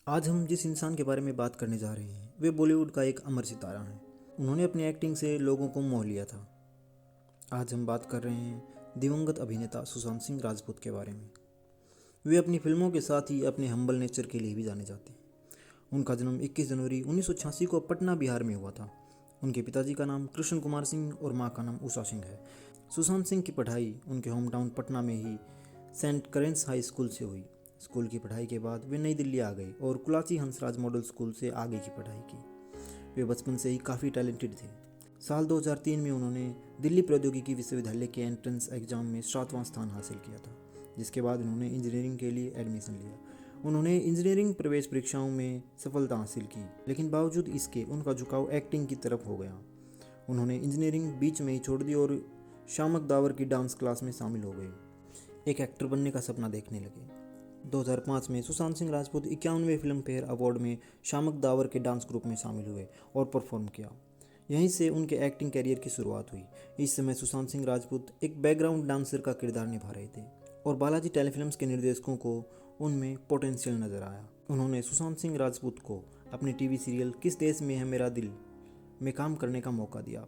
आज हम जिस इंसान के बारे में बात करने जा रहे हैं वे बॉलीवुड का एक अमर सितारा हैं। उन्होंने अपनी एक्टिंग से लोगों को मोह लिया था। आज हम बात कर रहे हैं दिवंगत अभिनेता सुशांत सिंह राजपूत के बारे में। वे अपनी फिल्मों के साथ ही अपने हम्बल नेचर के लिए भी जाने जाते हैं। उनका जन्म 21 जनवरी 1986 को पटना बिहार में हुआ था। उनके पिताजी का नाम कृष्ण कुमार सिंह और माँ का नाम उषा सिंह है। सुशांत सिंह की पढ़ाई उनके होम टाउन पटना में ही सेंट करेंस हाई स्कूल से हुई। स्कूल की पढ़ाई के बाद वे नई दिल्ली आ गए और कुलाची हंसराज मॉडल स्कूल से आगे की पढ़ाई की। वे बचपन से ही काफ़ी टैलेंटेड थे। साल 2003 में उन्होंने दिल्ली प्रौद्योगिकी विश्वविद्यालय के एंट्रेंस एग्जाम में 7वां स्थान हासिल किया था, जिसके बाद उन्होंने इंजीनियरिंग के लिए एडमिशन लिया। उन्होंने इंजीनियरिंग प्रवेश परीक्षाओं में सफलता हासिल की, लेकिन बावजूद इसके उनका झुकाव एक्टिंग की तरफ हो गया। उन्होंने इंजीनियरिंग बीच में ही छोड़ दी और शामक दावर की डांस क्लास में शामिल हो गए। एक एक्टर बनने का सपना देखने लगे। 2005 में सुशांत सिंह राजपूत 51वें फिल्म फेयर अवार्ड में शामक दावर के डांस ग्रुप में शामिल हुए और परफॉर्म किया। यहीं से उनके एक्टिंग कैरियर की शुरुआत हुई। इस समय सुशांत सिंह राजपूत एक बैकग्राउंड डांसर का किरदार निभा रहे थे और बालाजी टेलीफिल्म्स के निर्देशकों को उनमें पोटेंशियल नजर आया। उन्होंने सुशांत सिंह राजपूत को अपने टीवी सीरियल किस देश में है मेरा दिल में काम करने का मौका दिया।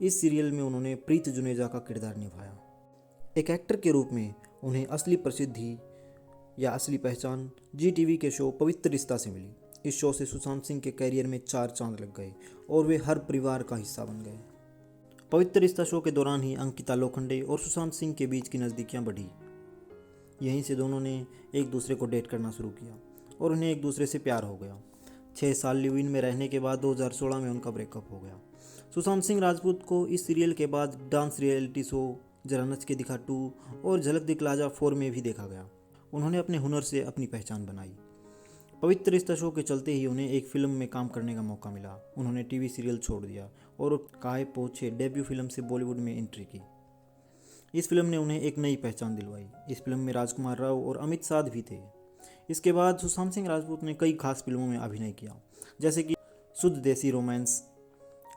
इस सीरियल में उन्होंने प्रीत जुनेजा का किरदार निभाया। एक एक्टर के रूप में उन्हें असली प्रसिद्धि या असली पहचान जी टीवी के शो पवित्र रिश्ता से मिली। इस शो से सुशांत सिंह के करियर में 4 चांद लग गए और वे हर परिवार का हिस्सा बन गए। पवित्र रिश्ता शो के दौरान ही अंकिता लोखंडे और सुशांत सिंह के बीच की नज़दीकियां बढ़ी। यहीं से दोनों ने एक दूसरे को डेट करना शुरू किया और उन्हें एक दूसरे से प्यार हो गया। 6 साल लिव इन में रहने के बाद 2016 में उनका ब्रेकअप हो गया। सुशांत सिंह राजपूत को इस सीरियल के बाद डांस रियलिटी शो जरा नच के दिखा 2 और झलक दिखलाजा 4 में भी देखा गया। उन्होंने अपने हुनर से अपनी पहचान बनाई। पवित्र रिश्ता शो के चलते ही उन्हें एक फिल्म में काम करने का मौका मिला। उन्होंने टीवी सीरियल छोड़ दिया और काय पोछे डेब्यू फिल्म से बॉलीवुड में एंट्री की। इस फिल्म ने उन्हें एक नई पहचान दिलवाई। इस फिल्म में राजकुमार राव और अमित साध भी थे। इसके बाद सुशांत सिंह राजपूत ने कई खास फिल्मों में अभिनय किया, जैसे कि Shuddh Desi romance,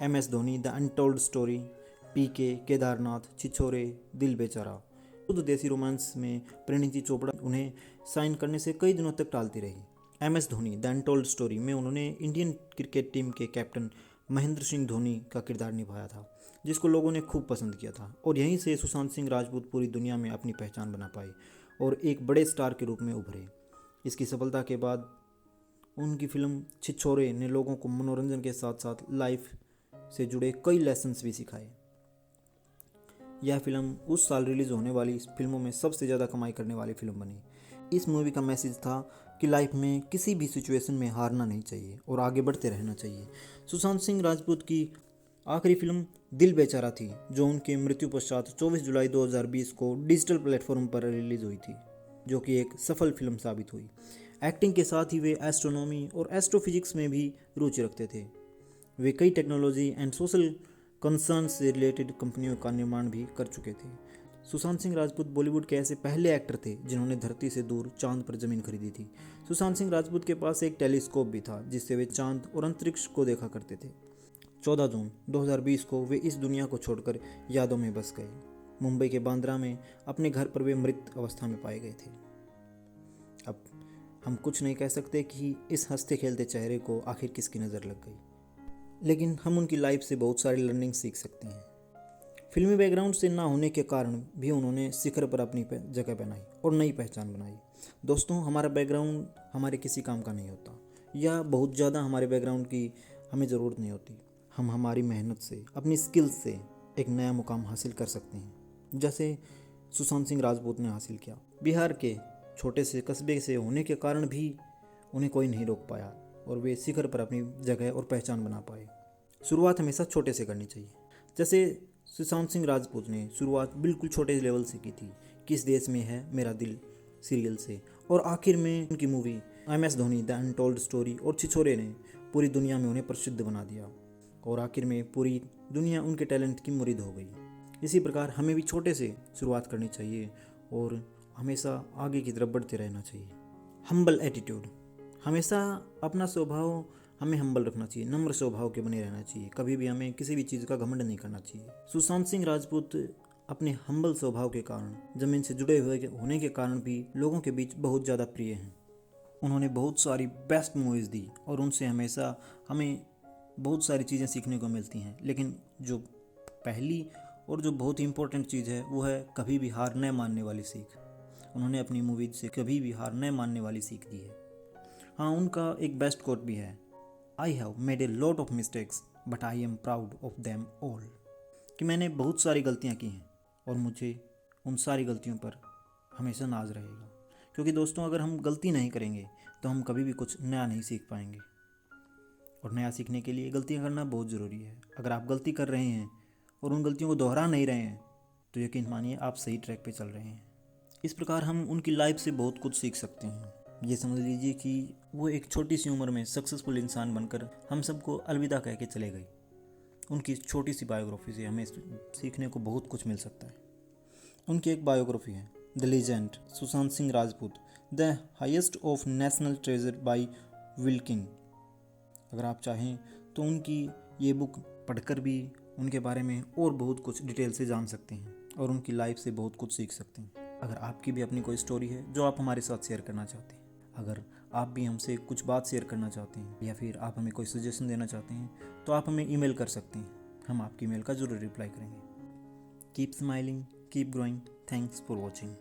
MS Dhoni the untold story, PK, Kedarnath, Chhichhore, Dil Bechara. शुद्ध देसी रोमांस में परिणीति चोपड़ा उन्हें साइन करने से कई दिनों तक टालती रही। MS Dhoni the untold story में उन्होंने इंडियन क्रिकेट टीम के कैप्टन महेंद्र सिंह धोनी का किरदार निभाया था, जिसको लोगों ने खूब पसंद किया था। और यहीं से सुशांत सिंह राजपूत पूरी दुनिया में अपनी पहचान बना पाए और एक बड़े स्टार के रूप में उभरे। इसकी सफलता के बाद उनकी फिल्म छिछोरे ने लोगों को मनोरंजन के साथ साथ लाइफ से जुड़े कई लेसन्स भी सिखाए। यह फिल्म उस साल रिलीज़ होने वाली फिल्मों में सबसे ज़्यादा कमाई करने वाली फिल्म बनी। इस मूवी का मैसेज था कि लाइफ में किसी भी सिचुएशन में हारना नहीं चाहिए और आगे बढ़ते रहना चाहिए। सुशांत सिंह राजपूत की आखिरी फिल्म दिल बेचारा थी, जो उनके मृत्यु पश्चात 24 जुलाई 2020 को डिजिटल प्लेटफॉर्म पर रिलीज़ हुई थी, जो कि एक सफल फिल्म साबित हुई। एक्टिंग के साथ ही वे एस्ट्रोनॉमी और एस्ट्रोफिजिक्स में भी रुचि रखते थे। वे कई टेक्नोलॉजी एंड सोशल कंसर्न से रिलेटेड कंपनियों का निर्माण भी कर चुके थे। सुशांत सिंह राजपूत बॉलीवुड के ऐसे पहले एक्टर थे जिन्होंने धरती से दूर चांद पर जमीन खरीदी थी। सुशांत सिंह राजपूत के पास एक टेलीस्कोप भी था, जिससे वे चांद और अंतरिक्ष को देखा करते थे। 14 जून 2020 को वे इस दुनिया को छोड़कर यादों में बस गए। मुंबई के बांद्रा में अपने घर पर वे मृत अवस्था में पाए गए थे। अब हम कुछ नहीं कह सकते कि इस हंसते खेलते चेहरे को आखिर किसकी नज़र लग गई, लेकिन हम उनकी लाइफ से बहुत सारी लर्निंग सीख सकते हैं। फिल्मी बैकग्राउंड से ना होने के कारण भी उन्होंने शिखर पर अपनी जगह बनाई और नई पहचान बनाई। दोस्तों, हमारा बैकग्राउंड हमारे किसी काम का नहीं होता, या बहुत ज़्यादा हमारे बैकग्राउंड की हमें ज़रूरत नहीं होती। हम हमारी मेहनत से, अपनी स्किल्स से एक नया मुकाम हासिल कर सकते हैं, जैसे सुशांत सिंह राजपूत ने हासिल किया। बिहार के छोटे से कस्बे से होने के कारण भी उन्हें कोई नहीं रोक पाया और वे शिखर पर अपनी जगह और पहचान बना पाए। शुरुआत हमेशा छोटे से करनी चाहिए। जैसे सुशांत सिंह राजपूत ने शुरुआत बिल्कुल छोटे लेवल से की थी, किस देश में है मेरा दिल सीरियल से, और आखिर में उनकी movie MS Dhoni the untold story और छिछोरे ने पूरी दुनिया में उन्हें प्रसिद्ध बना दिया और आखिर में पूरी दुनिया उनके टैलेंट की मुरीद हो गई। इसी प्रकार हमें भी छोटे से शुरुआत करनी चाहिए और हमेशा आगे की तरफ बढ़ते रहना चाहिए। हम्बल एटीट्यूड, हमेशा अपना स्वभाव हमें हम्बल रखना चाहिए, नम्र स्वभाव के बने रहना चाहिए। कभी भी हमें किसी भी चीज़ का घमंड नहीं करना चाहिए। सुशांत सिंह राजपूत अपने हम्बल स्वभाव के कारण, जमीन से जुड़े हुए होने के कारण भी लोगों के बीच बहुत ज़्यादा प्रिय हैं। उन्होंने बहुत सारी बेस्ट मूवीज़ दी और उनसे हमेशा हमें बहुत सारी चीज़ें सीखने को मिलती हैं। लेकिन जो पहली और जो बहुत ही इम्पोर्टेंट चीज़ है वो है कभी भी हार न मानने वाली सीख। उन्होंने अपनी मूवीज से कभी भी हार न मानने वाली सीख दी है। हाँ, उनका एक बेस्ट कोट भी है, I have made a lot of mistakes but I am proud of them all. कि मैंने बहुत सारी गलतियाँ की हैं और मुझे उन सारी गलतियों पर हमेशा नाज रहेगा। क्योंकि दोस्तों, अगर हम गलती नहीं करेंगे तो हम कभी भी कुछ नया नहीं सीख पाएंगे, और नया सीखने के लिए गलतियाँ करना बहुत ज़रूरी है। अगर आप गलती कर रहे हैं और उन गलतियों को दोहरा नहीं रहे हैं तो यकीन मानिए आप सही ट्रैक पे चल रहे हैं। इस प्रकार हम उनकी लाइफ से बहुत कुछ सीख सकते हैं। ये समझ लीजिए कि वो एक छोटी सी उम्र में सक्सेसफुल इंसान बनकर हम सबको अलविदा कह के चले गए। उनकी छोटी सी बायोग्राफी से हमें सीखने को बहुत कुछ मिल सकता है। उनकी एक बायोग्राफी है, the legend Sushant Singh Rajput, the highest of national treasure by Wilkin. अगर आप चाहें तो उनकी ये बुक पढ़कर भी उनके बारे में और बहुत कुछ डिटेल से जान सकते हैं और उनकी लाइफ से बहुत कुछ सीख सकते हैं। अगर आपकी भी अपनी कोई स्टोरी है जो आप हमारे साथ शेयर करना चाहते हैं, अगर आप भी हमसे कुछ बात शेयर करना चाहते हैं या फिर आप हमें कोई सजेशन देना चाहते हैं तो आप हमें ईमेल कर सकते हैं। हम आपकी ईमेल का ज़रूर रिप्लाई करेंगे। Keep smiling, keep growing. Thanks for watching.